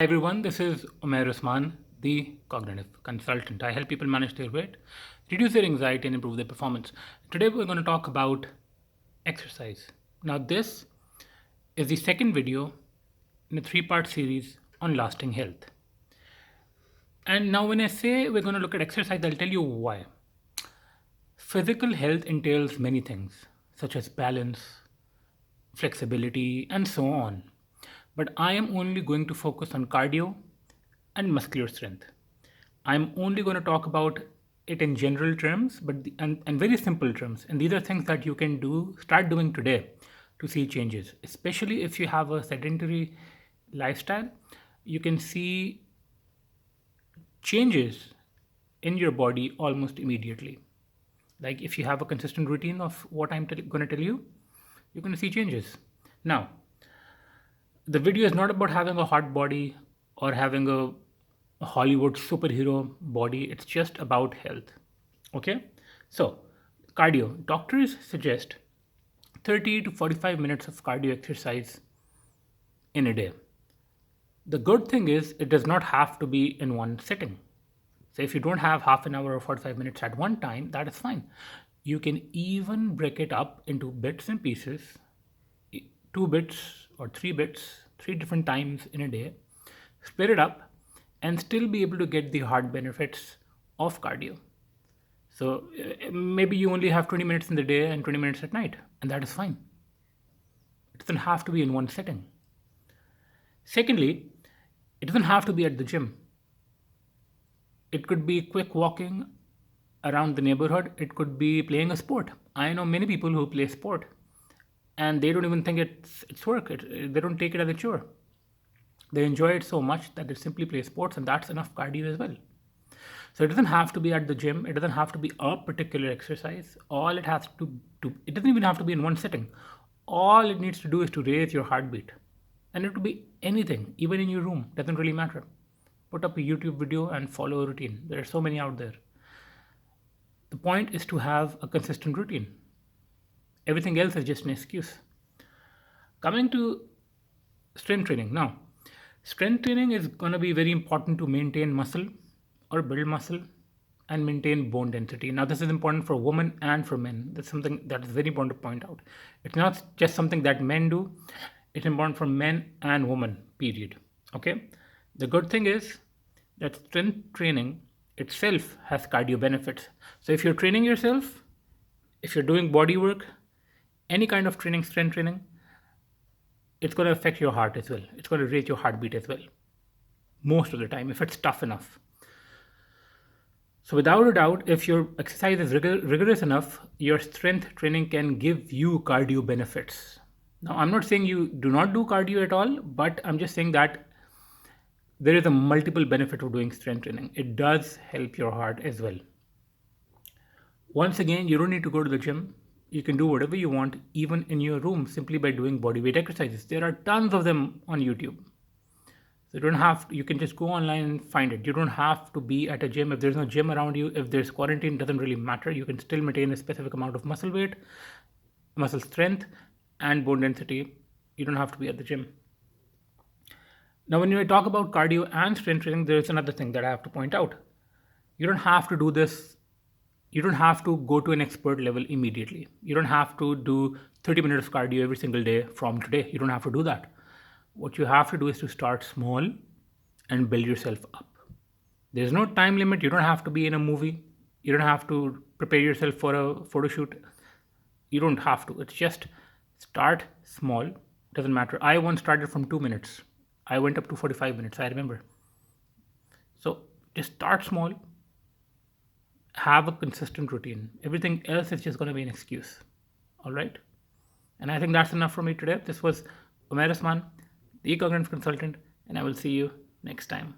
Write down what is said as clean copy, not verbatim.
Hi everyone, this is Umair Usman, the cognitive consultant. I help people manage their weight, reduce their anxiety, and improve their performance. Today we're going to talk about exercise. Now, this is the second video in a three-part series on lasting health. And now, when I say we're going to look at exercise, I'll tell you why. Physical health entails many things, such as balance, flexibility, and so on. But I am only going to focus on cardio and muscular strength. I'm only going to talk about it in general terms, and very simple terms. And these are things that you can start doing today to see changes. Especially if you have a sedentary lifestyle, you can see changes in your body almost immediately. Like if you have a consistent routine of what I'm going to tell you, you're going to see changes. Now, the video is not about having a hot body or having a Hollywood superhero body. It's just about health. Okay? So, cardio. Doctors suggest 30 to 45 minutes of cardio exercise in a day. The good thing is, it does not have to be in one sitting. So, if you don't have half an hour or 45 minutes at one time, that is fine. You can even break it up into bits and pieces, 2 bits or 3 bits, 3 different times in a day, split it up, and still be able to get the hard benefits of cardio. So maybe you only have 20 minutes in the day and 20 minutes at night, and that is fine. It doesn't have to be in one setting. Secondly, it doesn't have to be at the gym. It could be quick walking around the neighborhood. It could be playing a sport. I know many people who play sport and they don't even think it's work. They don't take it as a chore. They enjoy it so much that they simply play sports, and that's enough cardio as well. So it doesn't have to be at the gym. It doesn't have to be a particular exercise. All it has to do, it doesn't even have to be in one sitting. All it needs to do is to raise your heartbeat. And it could be anything, even in your room, doesn't really matter. Put up a YouTube video and follow a routine. There are so many out there. The point is to have a consistent routine. Everything else is just an excuse. Coming to strength training. Now, strength training is going to be very important to maintain muscle or build muscle and maintain bone density. Now, this is important for women and for men. That's something that is very important to point out. It's not just something that men do, it's important for men and women, period. Okay? The good thing is that strength training itself has cardio benefits. So, if you're training yourself, if you're doing body work, any kind of training, strength training, it's going to affect your heart as well. It's going to raise your heartbeat as well. Most of the time, if it's tough enough. So, without a doubt, if your exercise is rigorous enough, your strength training can give you cardio benefits. Now, I'm not saying you do not do cardio at all, but I'm just saying that there is a multiple benefit of doing strength training. It does help your heart as well. Once again, you don't need to go to the gym. You can do whatever you want, even in your room, simply by doing body weight exercises. There are tons of them on YouTube. So you can just go online and find it. You don't have to be at a gym. If there's no gym around you, if there's quarantine, it doesn't really matter. You can still maintain a specific amount of muscle weight, muscle strength, and bone density. You don't have to be at the gym. Now, when you talk about cardio and strength training, there's another thing that I have to point out. You don't have to do this. You don't have to go to an expert level immediately. You don't have to do 30 minutes of cardio every single day from today. You don't have to do that. What you have to do is to start small and build yourself up. There's no time limit. You don't have to be in a movie. You don't have to prepare yourself for a photo shoot. You don't have to. It's just start small. It doesn't matter. I once started from 2 minutes. I went up to 45 minutes, I remember. So just start small. Have a consistent routine. Everything else is just going to be an excuse. All right? And I think that's enough for me today. This was Umair Usman, the cognitive consultant, and I will see you next time.